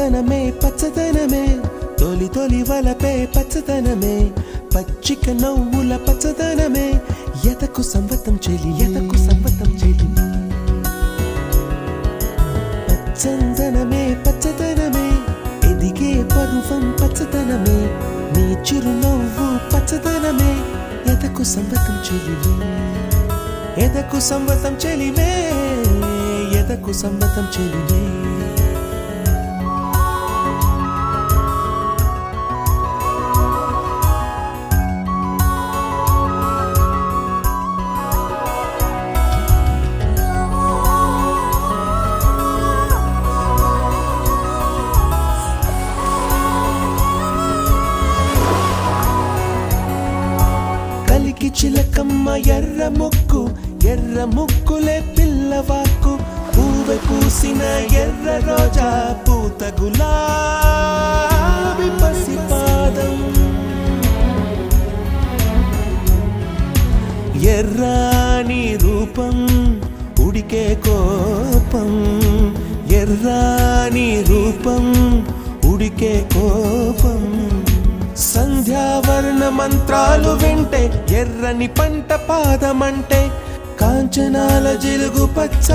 పచ్చదనమే పచ్చదనమే తొలి తొలి వలపే పచ్చదనమే పచ్చిక నవ్వుల పచ్చదనమే ఎదకు సంవతం చెలి ఎదకు సంవతం చెలి పచ్చదనమే పచ్చదనమే ఎదిగే పరువం పచ్చదనమే నీ చిరునవ్వు పచ్చదనమే ఎదకు సంవతం చెలివే ఎదకు సంవతం చెలివే ఎదకు సంవతం చెలివే కలికి చిలకమ్మ ఎర్ర ముక్కులే పిల్లవాకు పూవె పూసిన ఎర్ర రోజా పూత గులాబీ పసిపాదం ఎర్రాని రూపం ఉడికే కోపం ఎర్రాని రూపం ఉడికే కోపం సంధ్యావర్ణ మంత్రాలు వింటే ఎర్రని పంట పాదమంటే కాంచనాల జిలుగు పచ్చ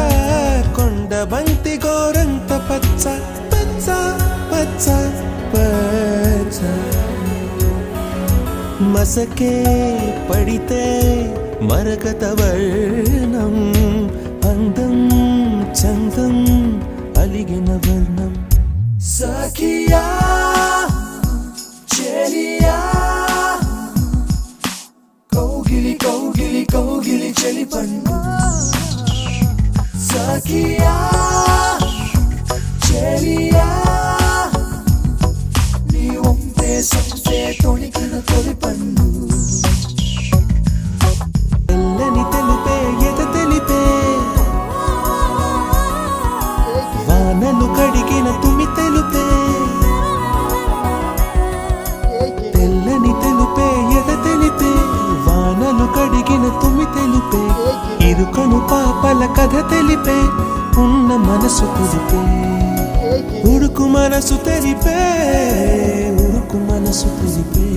కొండ బంతి గోరంత పచ్చ పచ్చ పచ్చ పచ్చ మసకే పడితే మరకత వర్ణం అందం చందం అలిగిన వర్ణం సఖియా చెలియా కౌగిలి కౌగిలి కౌగిలి చెలి పండు సఖియా చెలియా నీ ఒంపే సంపే తొణికిన తొలి పండు తెల్లని తెలుపే ఎద తెలిపే వానలు కడిగిన తుమి తెలుపే తెల్లని తెలుపే ఎద తెలిపే వానలు కడిగిన తుమి తెలుపే ఇరుకను పాపల కథ తెలిపే ఉన్న మనసు తెలిపే ఉడుకు మనసు తెలిపే ఉడుకు మనసు తెలిపే